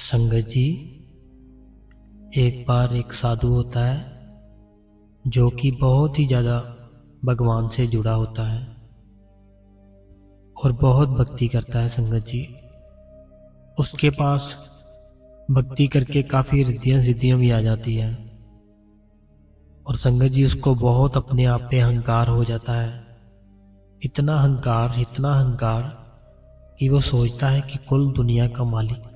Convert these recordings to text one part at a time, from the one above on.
संगत जी, एक बार एक साधु होता है जो कि बहुत ही ज़्यादा भगवान से जुड़ा होता है और बहुत भक्ति करता है। संगत जी, उसके पास भक्ति करके काफ़ी रिद्धियाँ सिद्धियाँ भी आ जाती हैं। और संगत जी, उसको बहुत अपने आप पे अहंकार हो जाता है। इतना अहंकार कि वो सोचता है कि कुल दुनिया का मालिक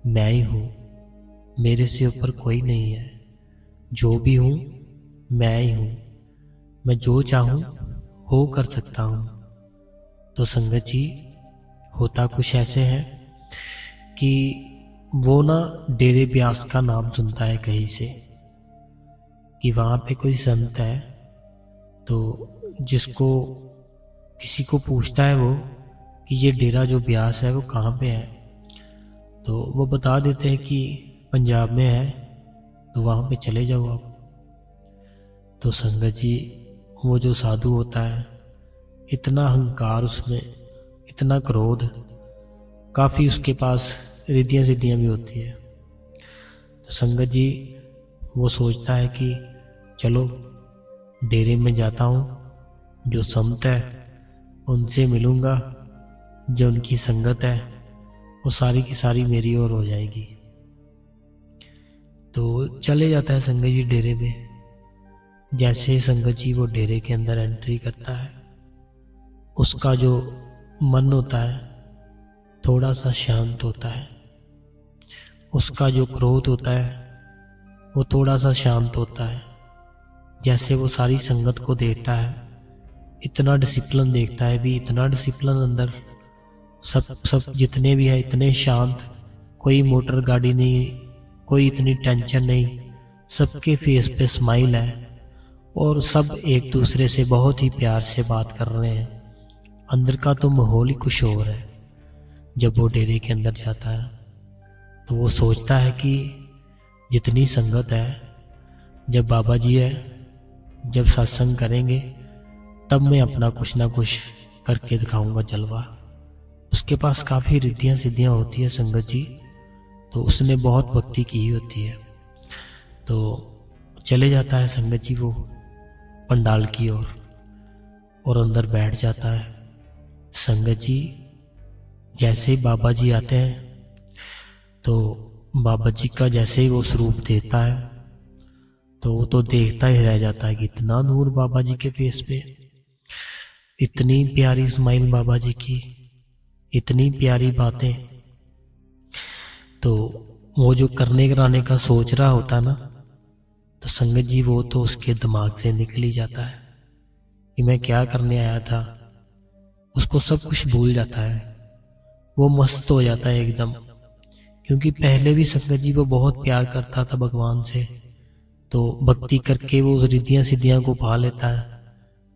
मैं ही हूँ, मेरे से ऊपर कोई नहीं है। जो भी हूँ मैं ही हूँ, मैं जो चाहूँ वो कर सकता हूँ। तो संगत जी, होता कुछ ऐसे है कि वो ना डेरे ब्यास का नाम सुनता है कहीं से कि वहाँ पे कोई संत है। तो जिसको किसी को पूछता है वो कि ये डेरा जो ब्यास है वो कहाँ पे है, तो वो बता देते हैं कि पंजाब में है, तो वहाँ पे चले जाओ आप। तो संगत जी, वो जो साधु होता है, इतना अहंकार उसमें, इतना क्रोध, काफ़ी उसके पास रिद्धियाँ सिद्धियाँ भी होती है। तो संगत जी, वो सोचता है कि चलो डेरे में जाता हूँ, जो संत है उनसे मिलूँगा, जो उनकी संगत है वो सारी की सारी मेरी ओर हो जाएगी। तो चले जाता है संगत जी डेरे में। जैसे ही संगत जी वो डेरे के अंदर एंट्री करता है, उसका जो मन होता है थोड़ा सा शांत होता है, उसका जो क्रोध होता है वो थोड़ा सा शांत होता है। जैसे वो सारी संगत को देखता है, इतना डिसिप्लिन देखता है भी, इतना डिसिप्लिन अंदर, सब जितने भी है इतने शांत, कोई मोटर गाड़ी नहीं, कोई इतनी टेंशन नहीं, सबके फेस पे स्माइल है और सब एक दूसरे से बहुत ही प्यार से बात कर रहे हैं। अंदर का तो माहौल ही कुछ और है। जब वो डेरे के अंदर जाता है तो वो सोचता है कि जितनी संगत है, जब बाबा जी है, जब सत्संग करेंगे तब मैं अपना कुछ ना कुछ करके दिखाऊंगा जलवा। उसके पास काफ़ी रिद्धियाँ सिद्धियाँ होती है संगत जी, तो उसने बहुत भक्ति की होती है। तो चले जाता है संगत जी वो पंडाल की ओर और अंदर बैठ जाता है। संगत जी, जैसे ही बाबा जी आते हैं तो बाबा जी का जैसे ही वो स्वरूप देता है तो वो तो देखता ही रह जाता है कि इतना नूर बाबा जी के फेस पे, इतनी प्यारी स्माइल बाबा जी की, इतनी प्यारी बातें। तो वो जो करने कराने का सोच रहा होता ना, तो संगत जी वो तो उसके दिमाग से निकल ही जाता है कि मैं क्या करने आया था। उसको सब कुछ भूल जाता है, वो मस्त हो जाता है एकदम। क्योंकि पहले भी संगत जी वो बहुत प्यार करता था भगवान से, तो भक्ति करके वो रिद्धियाँ सिद्धियाँ को पा लेता है।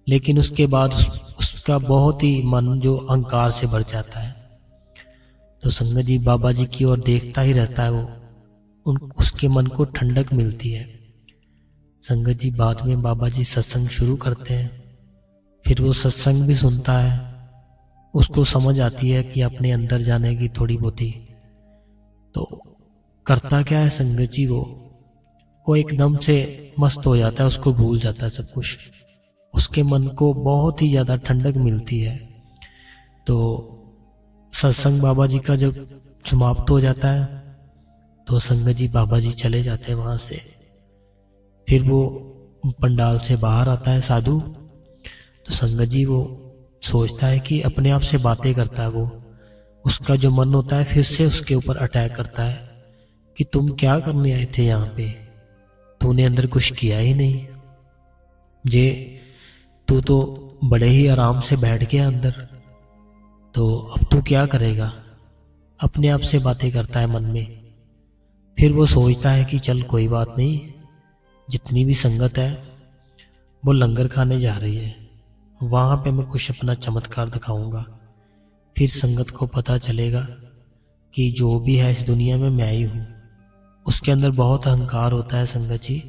लेकिन उसके बाद उसका बहुत ही मन जो अहंकार से भर जाता है। तो संगत जी बाबा जी की ओर देखता ही रहता है वो, उसके मन को ठंडक मिलती है। संगत जी, बाद में बाबा जी सत्संग शुरू करते हैं। फिर वो सत्संग भी सुनता है, उसको समझ आती है कि अपने अंदर जाने की थोड़ी बहुती। तो करता क्या है संगत जी, वो एकदम से मस्त हो जाता है, उसको भूल जाता है सब कुछ। उसके मन को बहुत ही ज़्यादा ठंडक मिलती है। तो सत्संग बाबा जी का जब समाप्त हो जाता है तो संगत जी बाबा जी चले जाते हैं वहाँ से। फिर वो पंडाल से बाहर आता है साधु। तो संगत जी वो सोचता है कि अपने आप से बातें करता है वो। उसका जो मन होता है फिर से उसके ऊपर अटैक करता है कि तुम क्या करने आए थे यहाँ पे, तूने अंदर कुछ किया ही नहीं, जे तू तो बड़े ही आराम से बैठ गया अंदर, तो अब तू क्या करेगा। अपने आप से बातें करता है मन में। फिर वो सोचता है कि चल कोई बात नहीं, जितनी भी संगत है वो लंगर खाने जा रही है, वहाँ पे मैं कुछ अपना चमत्कार दिखाऊंगा। फिर संगत को पता चलेगा कि जो भी है इस दुनिया में मैं ही हूँ। उसके अंदर बहुत अहंकार होता है संगत जी।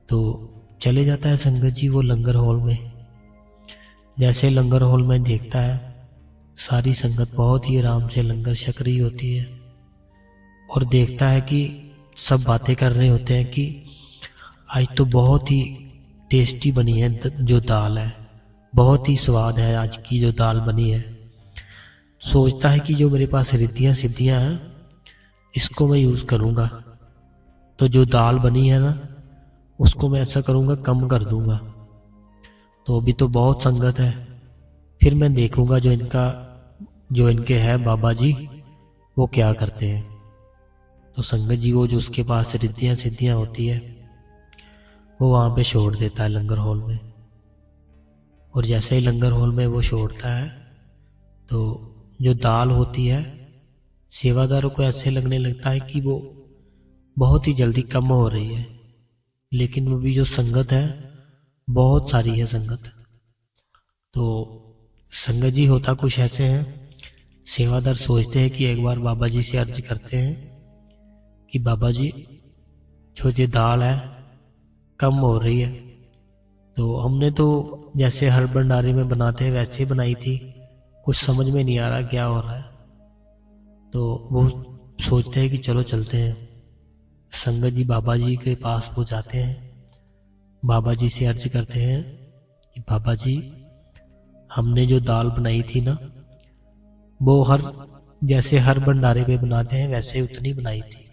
तो चले जाता है संगत जी वो लंगर हॉल में। जैसे लंगर हॉल में देखता है सारी संगत बहुत ही आराम से लंगर छक रही होती है। और देखता है कि सब बातें कर रहे होते हैं कि आज तो बहुत ही टेस्टी बनी है जो दाल है, बहुत ही स्वाद है आज की जो दाल बनी है। सोचता है कि जो मेरे पास रिद्धियाँ सिद्धियाँ हैं इसको मैं यूज़ करूँगा, तो जो दाल बनी है ना उसको मैं ऐसा करूँगा कम कर दूँगा। तो अभी तो बहुत संगत है, फिर मैं देखूँगा जो इनके हैं बाबा जी वो क्या करते हैं। तो संगत जी वो जो उसके पास रिद्धियाँ सिद्धियाँ होती है वो वहाँ पे छोड़ देता है लंगर हॉल में। और जैसे ही लंगर हॉल में वो छोड़ता है तो जो दाल होती है सेवादारों को ऐसे लगने लगता है कि वो बहुत ही जल्दी कम हो रही है, लेकिन वो भी जो संगत है बहुत सारी है संगत। तो संगत जी होता कुछ ऐसे हैं, सेवादार सोचते हैं कि एक बार बाबा जी से अर्ज करते हैं कि बाबा जी जो ये दाल है कम हो रही है। तो हमने तो जैसे हर भंडारे में बनाते हैं वैसे ही बनाई थी, कुछ समझ में नहीं आ रहा क्या हो रहा है। तो वो सोचते हैं कि चलो चलते हैं। संगत जी बाबा जी के पास वो जाते हैं, बाबा जी से अर्ज करते हैं कि बाबा जी हमने जो दाल बनाई थी ना वो जैसे हर भंडारे में बनाते हैं वैसे उतनी बनाई थी,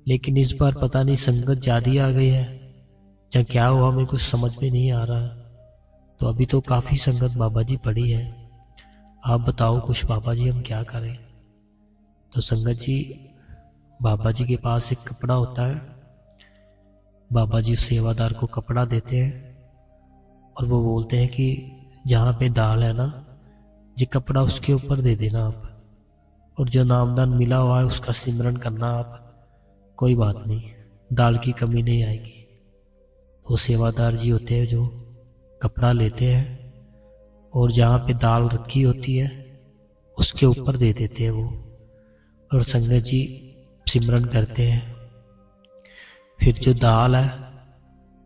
लेकिन इस बार पता नहीं संगत ज़्यादा आ गई है या क्या हुआ, हमें कुछ समझ में नहीं आ रहा। तो अभी तो काफ़ी संगत बाबा जी पड़ी है, आप बताओ कुछ बाबा जी हम क्या करें। तो संगत जी बाबा जी के पास एक कपड़ा होता है, बाबा जी सेवादार को कपड़ा देते हैं और वो बोलते हैं कि जहाँ पे दाल है ना ये कपड़ा उसके ऊपर दे देना आप, और जो नामदान मिला हुआ है उसका सिमरन करना आप, कोई बात नहीं दाल की कमी नहीं आएगी। वो सेवादार जी होते हैं जो कपड़ा लेते हैं और जहाँ पे दाल रखी होती है उसके ऊपर दे देते हैं वो, और संगत जी सिमरन करते हैं। फिर जो दाल है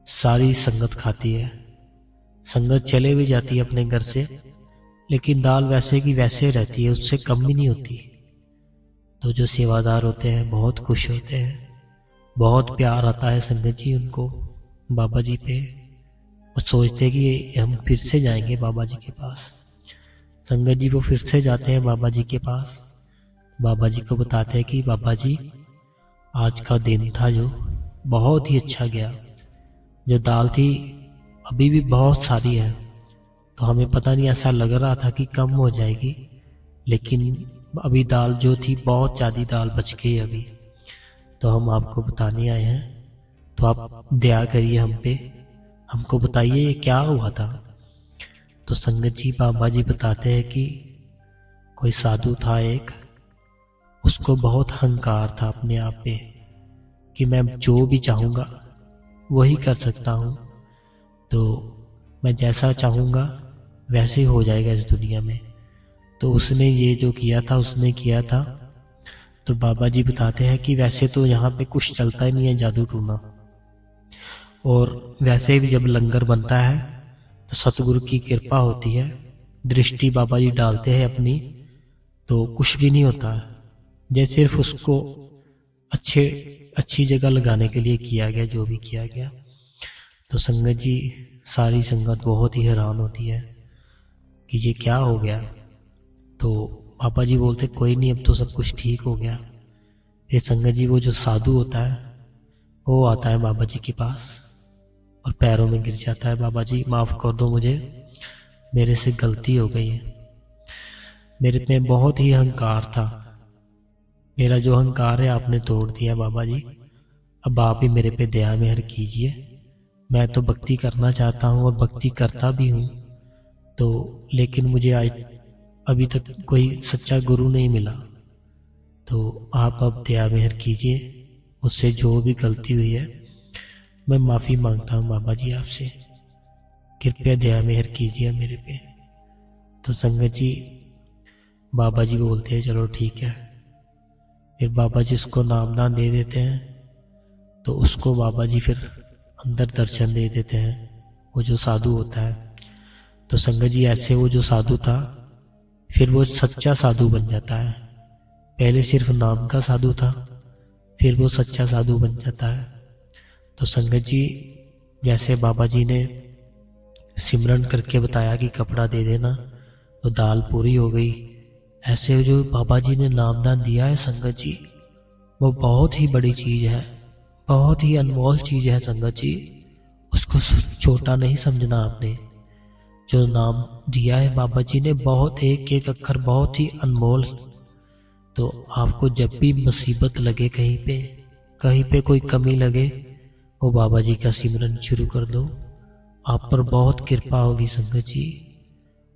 सारी संगत खाती है, संगत चले भी जाती है अपने घर से, लेकिन दाल वैसे की वैसे रहती है, उससे कम भी नहीं होती। तो जो सेवादार होते हैं बहुत खुश होते हैं, बहुत प्यार आता है संगत जी उनको बाबा जी पे, और सोचते हैं कि हम फिर से जाएंगे बाबा जी के पास। संगत जी वो फिर से जाते हैं बाबा जी के पास, बाबा जी को बताते हैं कि बाबा जी आज का दिन था जो बहुत ही अच्छा गया, जो दाल थी अभी भी बहुत सारी है, तो हमें पता नहीं ऐसा लग रहा था कि कम हो जाएगी, लेकिन अभी दाल जो थी बहुत ज़्यादा दाल बच गई अभी, तो हम आपको बताने आए हैं, तो आप दया करिए हम पे, हमको बताइए ये क्या हुआ था। तो संगत जी बाबा जी बताते हैं कि कोई साधु था एक, उसको बहुत अहंकार था अपने आप पे कि मैं जो भी चाहूँगा वही कर सकता हूँ, तो मैं जैसा चाहूँगा वैसे ही हो जाएगा इस दुनिया में। तो उसने ये जो किया था उसने किया था। तो बाबा जी बताते हैं कि वैसे तो यहाँ पे कुछ चलता ही नहीं है जादू टूना, और वैसे भी जब लंगर बनता है तो सतगुरु की कृपा होती है, दृष्टि बाबा जी डालते हैं अपनी, तो कुछ भी नहीं होता है। जैसे सिर्फ उसको अच्छी जगह लगाने के लिए किया गया जो भी किया गया। तो संगत जी सारी संगत बहुत ही हैरान होती है कि ये क्या हो गया। तो पापा जी बोलते कोई नहीं अब तो सब कुछ ठीक हो गया। ये संगत जी वो जो साधु होता है वो आता है बाबा जी के पास और पैरों में गिर जाता है, बाबा जी माफ़ कर दो मुझे, मेरे से गलती हो गई है, मेरे में बहुत ही अहंकार था, मेरा जो अहंकार है आपने तोड़ दिया बाबा जी, अब आप ही मेरे पे दया मेहर कीजिए। मैं तो भक्ति करना चाहता हूँ और भक्ति करता भी हूँ, तो लेकिन मुझे आज अभी तक कोई सच्चा गुरु नहीं मिला, तो आप अब दया मेहर कीजिए, मुझसे जो भी गलती हुई है मैं माफ़ी मांगता हूँ बाबा जी आपसे, कृपया दया मेहर कीजिए मेरे पे। तो संगत जी बाबा जी बोलते हैं चलो ठीक है। फिर बाबा जी उसको नामदान दे देते हैं, तो उसको बाबा जी फिर अंदर दर्शन दे देते हैं, वो जो साधु होता है। तो संगत जी ऐसे वो जो साधु था फिर वो सच्चा साधु बन जाता है। पहले सिर्फ नाम का साधु था, फिर वो सच्चा साधु बन जाता है। तो संगत जी, जैसे बाबा जी ने सिमरन करके बताया कि कपड़ा दे देना, तो दाल पूरी हो गई। ऐसे जो बाबा जी ने नामदान दिया है संगत जी, वो बहुत ही बड़ी चीज़ है, बहुत ही अनमोल चीज़ है संगत जी। उसको छोटा नहीं समझना आपने। जो नाम दिया है बाबा जी ने, बहुत एक एक अक्षर बहुत ही अनमोल। तो आपको जब भी मुसीबत लगे, कहीं पे कोई कमी लगे, वो बाबा जी का सिमरन शुरू कर दो, आप पर बहुत कृपा होगी संगत जी।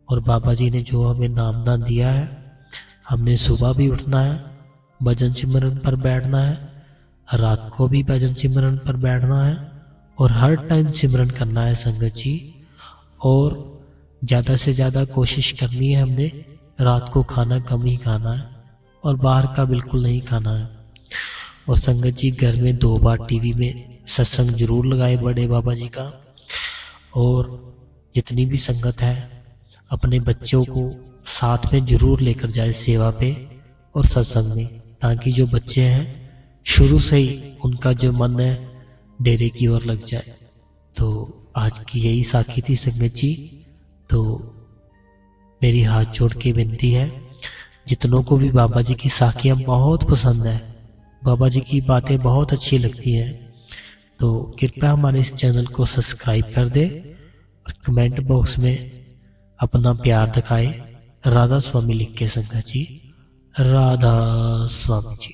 और बाबा जी ने जो हमें नामदान दिया है, हमने सुबह भी उठना है, भजन सिमरन पर बैठना है, रात को भी भजन सिमरन पर बैठना है, और हर टाइम सिमरन करना है संगत जी। और ज़्यादा से ज़्यादा कोशिश करनी है हमने, रात को खाना कम ही खाना है और बाहर का बिल्कुल नहीं खाना है। और संगत जी, घर में 2 बार टीवी में सत्संग जरूर लगाए बड़े बाबा जी का। और जितनी भी संगत है, अपने बच्चों को साथ में जरूर लेकर जाए सेवा पे और सत्संग में, ताकि जो बच्चे हैं शुरू से ही उनका जो मन है डेरे की ओर लग जाए। तो आज की यही साखी थी संगत जी। तो मेरी हाथ जोड़ के विनती है, जितनों को भी बाबा जी की साखियाँ बहुत पसंद है, बाबा जी की बातें बहुत अच्छी लगती हैं, तो कृपया हमारे इस चैनल को सब्सक्राइब कर दे और कमेंट बॉक्स में अपना प्यार दिखाए। राधा स्वामी लिख के संगत जी, राधा स्वामी जी।